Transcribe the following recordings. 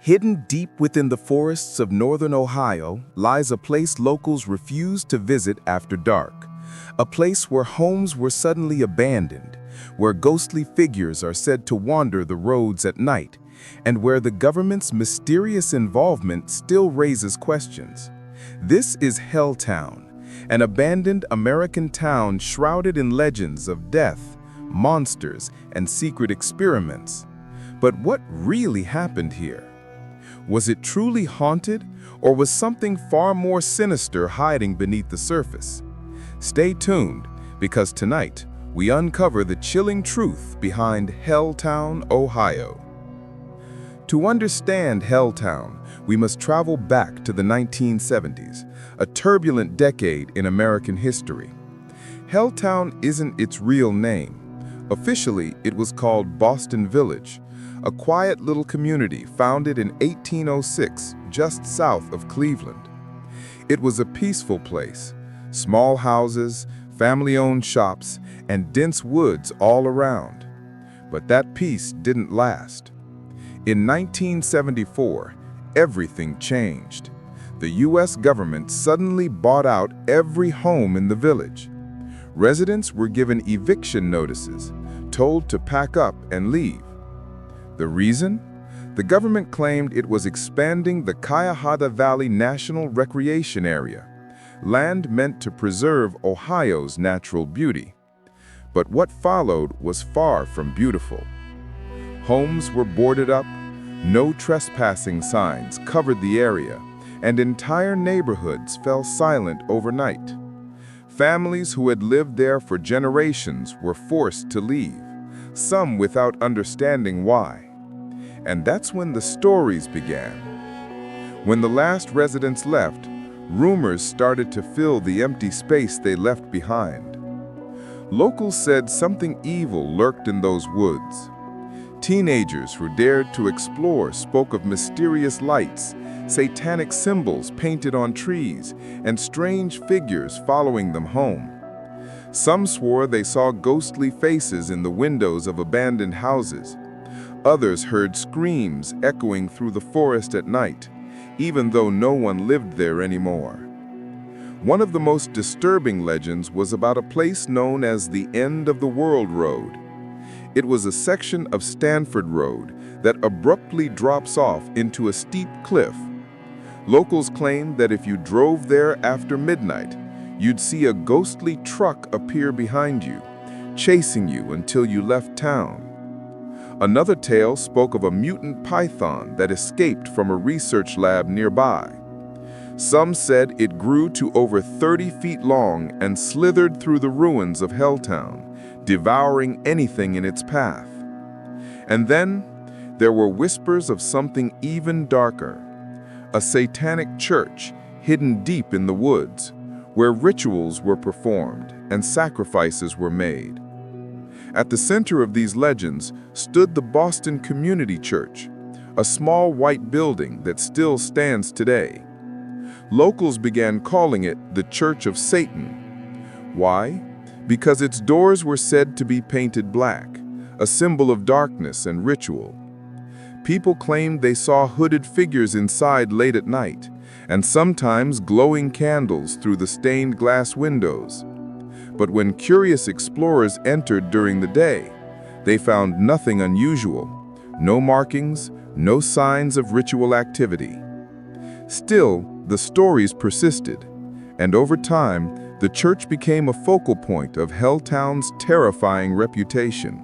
Hidden deep within the forests of northern Ohio lies a place locals refuse to visit after dark. A place where homes were suddenly abandoned, where ghostly figures are said to wander the roads at night, and where the government's mysterious involvement still raises questions. This is Helltown, an abandoned American town shrouded in legends of death, monsters, and secret experiments. But what really happened here? Was it truly haunted, or was something far more sinister hiding beneath the surface? Stay tuned, because tonight we uncover the chilling truth behind Helltown, Ohio. To understand Helltown, we must travel back to the 1970s, a turbulent decade in American history. Helltown isn't its real name. Officially, it was called Boston Village, a quiet little community founded in 1806 just south of Cleveland. It was a peaceful place, small houses, family-owned shops, and dense woods all around. But that peace didn't last. In 1974, everything changed. The U.S. government suddenly bought out every home in the village. Residents were given eviction notices, told to pack up and leave. The reason? The government claimed it was expanding the Cuyahoga Valley National Recreation Area, land meant to preserve Ohio's natural beauty. But what followed was far from beautiful. Homes were boarded up, no trespassing signs covered the area, and entire neighborhoods fell silent overnight. Families who had lived there for generations were forced to leave, some without understanding why. And that's when the stories began. When the last residents left, rumors started to fill the empty space they left behind. Locals said something evil lurked in those woods. Teenagers who dared to explore spoke of mysterious lights, satanic symbols painted on trees, and strange figures following them home. Some swore they saw ghostly faces in the windows of abandoned houses. Others heard screams echoing through the forest at night, even though no one lived there anymore. One of the most disturbing legends was about a place known as the End of the World Road. It was a section of Stanford Road that abruptly drops off into a steep cliff. Locals claimed that if you drove there after midnight, you'd see a ghostly truck appear behind you, chasing you until you left town. Another tale spoke of a mutant python that escaped from a research lab nearby. Some said it grew to over 30 feet long and slithered through the ruins of Helltown, devouring anything in its path. And then there were whispers of something even darker, a satanic church hidden deep in the woods, where rituals were performed and sacrifices were made. At the center of these legends stood the Boston Community Church, a small white building that still stands today. Locals began calling it the Church of Satan. Why? Because its doors were said to be painted black, a symbol of darkness and ritual. People claimed they saw hooded figures inside late at night, and sometimes glowing candles through the stained glass windows. But when curious explorers entered during the day, they found nothing unusual, no markings, no signs of ritual activity. Still, the stories persisted, and over time, the church became a focal point of Helltown's terrifying reputation.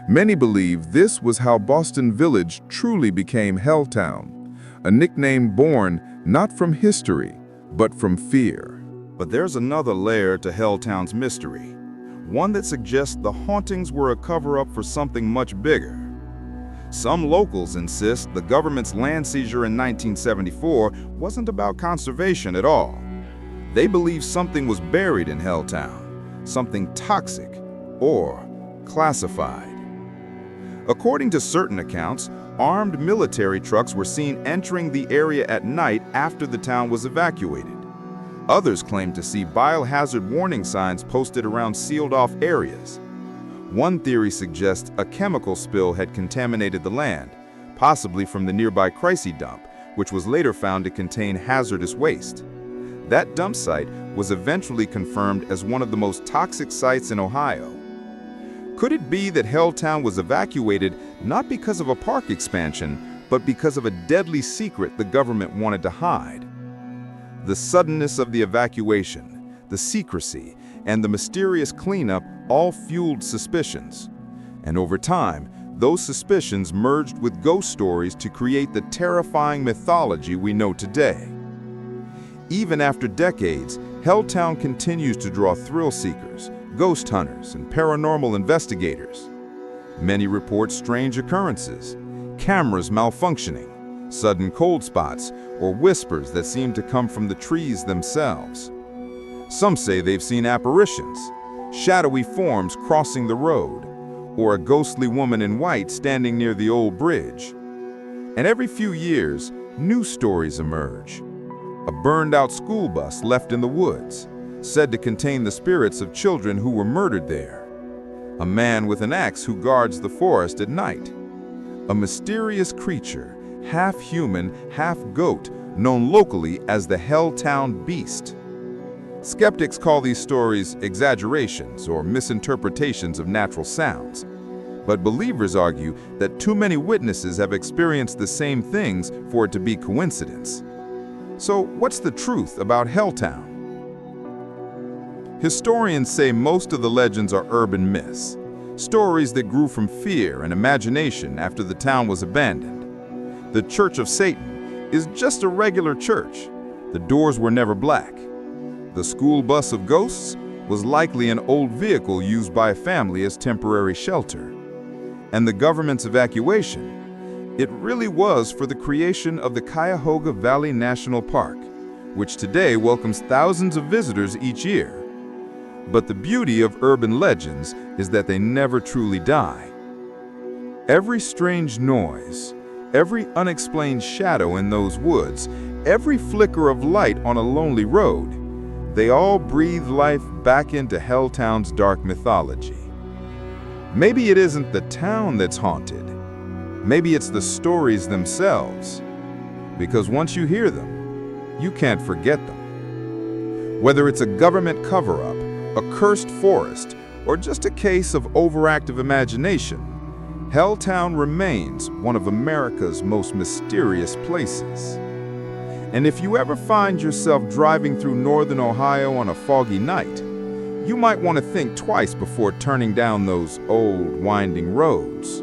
Many believe this was how Boston Village truly became Helltown, a nickname born not from history, but from fear. But there's another layer to Helltown's mystery, one that suggests the hauntings were a cover-up for something much bigger. Some locals insist the government's land seizure in 1974 wasn't about conservation at all. They believe something was buried in Helltown, something toxic or classified. According to certain accounts, armed military trucks were seen entering the area at night after the town was evacuated. Others claim to see biohazard warning signs posted around sealed-off areas. One theory suggests a chemical spill had contaminated the land, possibly from the nearby Cricy dump, which was later found to contain hazardous waste. That dump site was eventually confirmed as one of the most toxic sites in Ohio. Could it be that Helltown was evacuated not because of a park expansion, but because of a deadly secret the government wanted to hide? The suddenness of the evacuation, the secrecy, and the mysterious cleanup all fueled suspicions. And over time, those suspicions merged with ghost stories to create the terrifying mythology we know today. Even after decades, Helltown continues to draw thrill seekers, ghost hunters, and paranormal investigators. Many report strange occurrences, cameras malfunctioning, sudden cold spots, or whispers that seem to come from the trees themselves. Some say they've seen apparitions, shadowy forms crossing the road, or a ghostly woman in white standing near the old bridge. And every few years, new stories emerge. A burned-out school bus left in the woods, said to contain the spirits of children who were murdered there. A man with an axe who guards the forest at night. A mysterious creature, half human, half goat, known locally as the Helltown Beast. Skeptics call these stories exaggerations or misinterpretations of natural sounds. But believers argue that too many witnesses have experienced the same things for it to be coincidence. So what's the truth about Helltown? Historians say most of the legends are urban myths, stories that grew from fear and imagination after the town was abandoned. The Church of Satan is just a regular church. The doors were never black. The school bus of ghosts was likely an old vehicle used by a family as temporary shelter. And the government's evacuation, it really was for the creation of the Cuyahoga Valley National Park, which today welcomes thousands of visitors each year. But the beauty of urban legends is that they never truly die. Every strange noise, every unexplained shadow in those woods, every flicker of light on a lonely road, they all breathe life back into Helltown's dark mythology. Maybe it isn't the town that's haunted. Maybe it's the stories themselves. Because once you hear them, you can't forget them. Whether it's a government cover-up, a cursed forest, or just a case of overactive imagination, Helltown remains one of America's most mysterious places. And if you ever find yourself driving through northern Ohio on a foggy night, you might want to think twice before turning down those old, winding roads.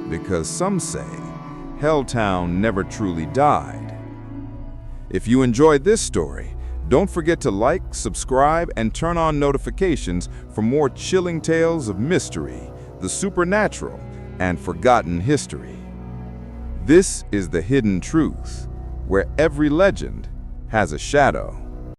Because some say Helltown never truly died. If you enjoyed this story, don't forget to like, subscribe, and turn on notifications for more chilling tales of mystery, the supernatural, and forgotten history. This is The Hidden Truth, where every legend has a shadow.